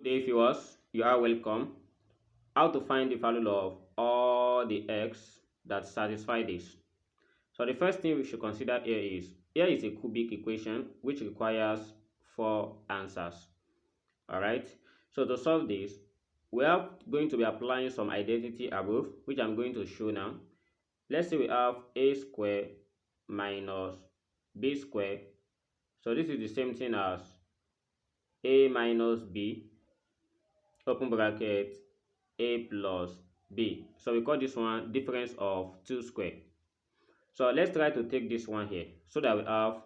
Today viewers, you are welcome. How to find the value of all the x that satisfy this. So the first thing we should consider here is a cubic equation which requires 4 answers. Alright, so to solve this, we are going to be applying some identity above, which I'm going to show now. Let's say we have a square minus b square. So this is the same thing as a minus b, open bracket, a plus b. So we call this one difference of 2 square. So let's try to take this one here so that we have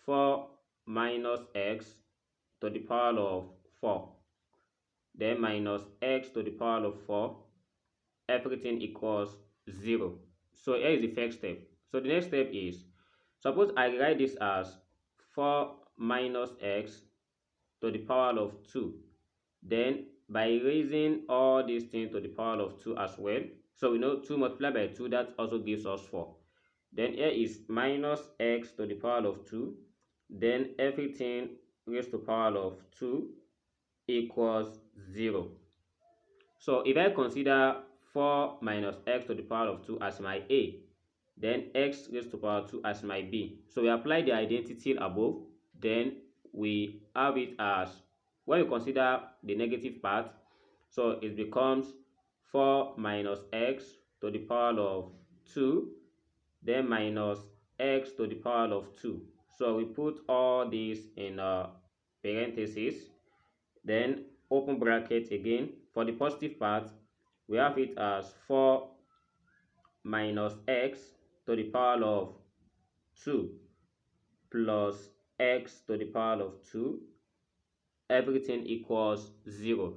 4 minus x to the power of 4, then minus x to the power of 4, everything equals 0. So here is the first step. So the next step is, suppose I write this as 4 minus x to the power of 2. Then by raising all these things to the power of 2 as well, so we know 2 multiplied by 2, that also gives us 4. Then here is minus x to the power of 2. Then everything raised to the power of 2 equals 0. So if I consider 4 minus x to the power of 2 as my a, then x raised to the power of 2 as my b. So we apply the identity above, then we have it as, when we consider the negative part, so it becomes 4 minus x to the power of 2, then minus x to the power of 2. So we put all these in parentheses, then open bracket again. For the positive part, we have it as 4 minus x to the power of 2 plus x to the power of 2, everything equals 0.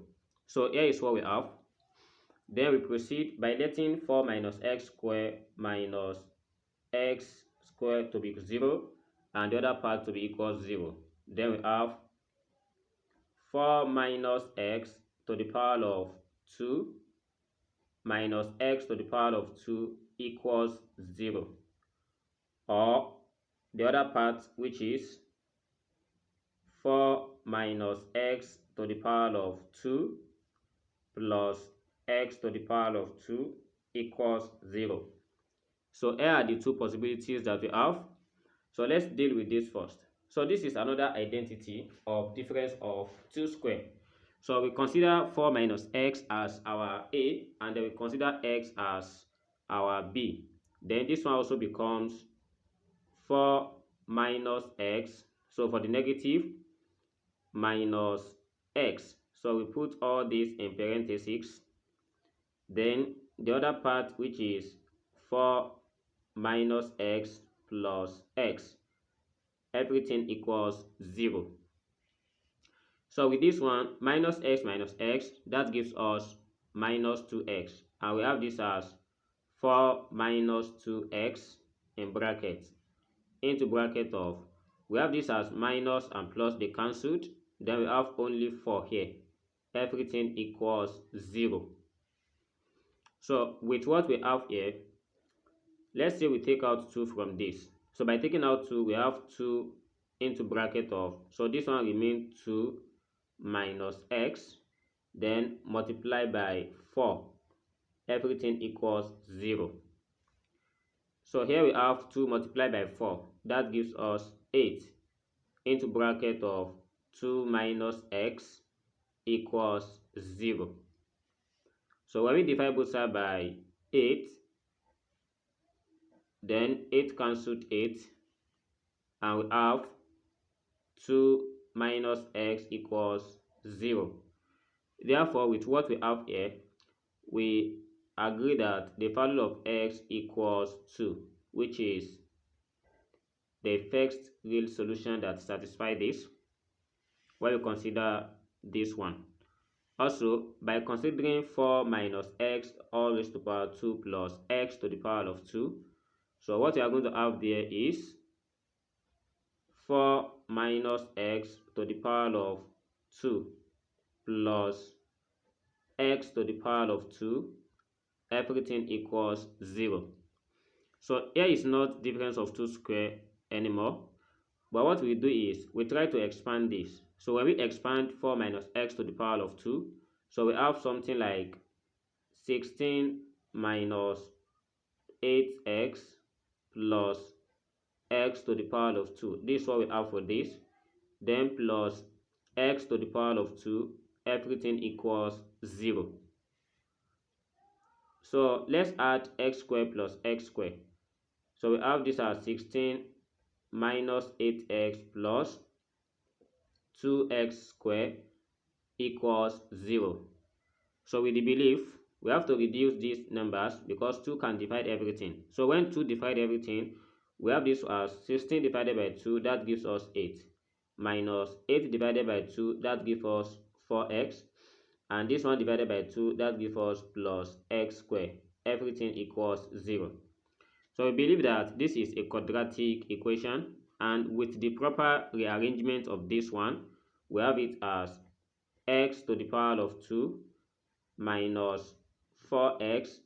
So here is what we have. Then we proceed by letting 4 minus x squared minus x squared to be 0 and the other part to be equals 0. Then we have 4 minus x to the power of 2 minus x to the power of 2 equals 0. Or the other part, which is 4 minus x to the power of 2 plus x to the power of 2 equals 0. So here are the two possibilities that we have. So let's deal with this first. So this is another identity of difference of 2 square. So we consider 4 minus x as our a, and then we consider x as our b. Then this one also becomes 4 minus x. So for the negative, minus x. So we put all this in parentheses. Then the other part, which is 4 minus x plus x, everything equals 0. So with this one, minus x, that gives us minus 2x. And we have this as 4 minus 2x in bracket. Into bracket of, we have this as minus and plus, they cancelled. Then we have only 4 here. Everything equals 0. So with what we have here, let's say we take out 2 from this. So by taking out 2, we have 2 into bracket of, so this one remains 2 minus x, then multiply by 4. Everything equals 0. So here we have 2 multiplied by 4. That gives us 8 into bracket of 2 minus x equals 0. So when we divide both sides by 8, then 8 cancelled 8, and we have 2 minus x equals 0. Therefore, with what we have here, we agree that the value of x equals 2, which is the first real solution that satisfies this when we consider this one. Also, by considering 4 minus x all raised to the power 2 plus x to the power of 2, so what we are going to have there is 4 minus x to the power of 2 plus x to the power of 2, everything equals 0. So here is not difference of 2 square anymore, but what we do is we try to expand this. So when we expand 4 minus x to the power of 2, so we have something like 16 minus 8x plus x to the power of 2. This is what we have for this. Then plus x to the power of 2, everything equals 0. So let's add x squared plus x squared. So we have this as 16 minus 8x plus 2x squared equals 0. So with the belief, we have to reduce these numbers because 2 can divide everything. So when 2 divide everything, we have this as 16 divided by 2, that gives us 8. Minus 8 divided by 2, that gives us 4x. And this one divided by 2, that gives us plus x squared. Everything equals 0. So we believe that this is a quadratic equation, and with the proper rearrangement of this one, we have it as x to the power of 2 minus 4x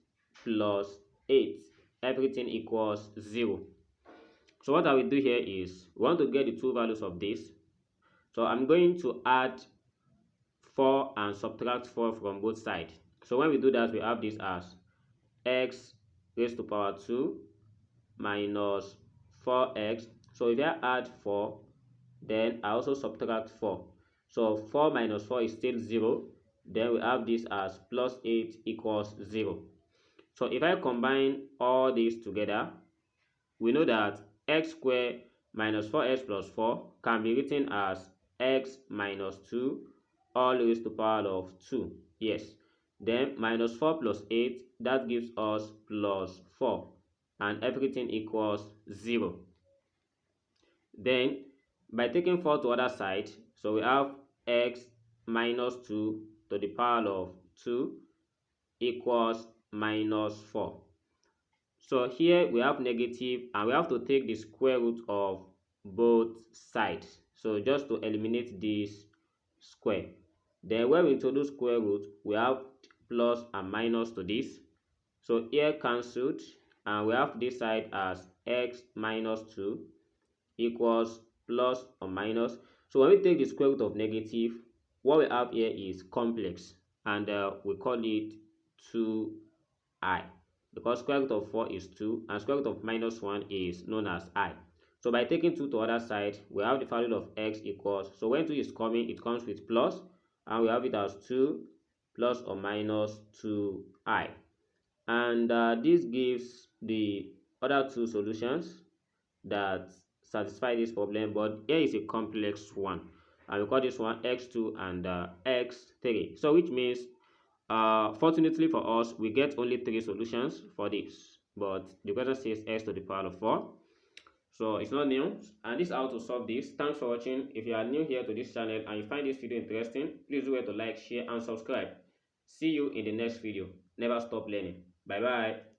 plus 8. Everything equals 0. So what I will do here is, we want to get the two values of this. So I'm going to add 4 and subtract 4 from both sides. So when we do that, we have this as x raised to power 2 minus 4x. So if I add 4, then I also subtract 4. So 4 minus 4 is still 0. Then we have this as plus 8 equals 0. So if I combine all these together, we know that x squared minus 4x plus 4 can be written as x minus 2 all raised to power of 2. Yes. Then minus 4 plus 8, that gives us plus 4. And everything equals 0. Then by taking 4 to other side, so we have x minus 2 to the power of 2 equals minus 4. So here we have negative, and we have to take the square root of both sides. So just to eliminate this square. Then when we introduce square root, we have plus and minus to this. So here cancelled, and we have this side as x minus 2 equals plus or minus. So when we take the square root of negative, what we have here is complex, and we call it 2i, because square root of 4 is 2 and square root of minus 1 is known as I. So by taking 2 to other side, we have the value of x equals, so when 2 is coming, it comes with plus, and we have it as 2 plus or minus 2i. And this gives the other two solutions that satisfy this problem, but here is a complex one, and we call this one x2 and x3. So which means fortunately for us, we get only 3 solutions for this, but the question says x to the power of 4. So it's not new, and this is how to solve this. Thanks for watching. If you are new here to this channel and you find this video interesting, please do it to like, share and subscribe. See you in the next video. Never stop learning. Bye bye.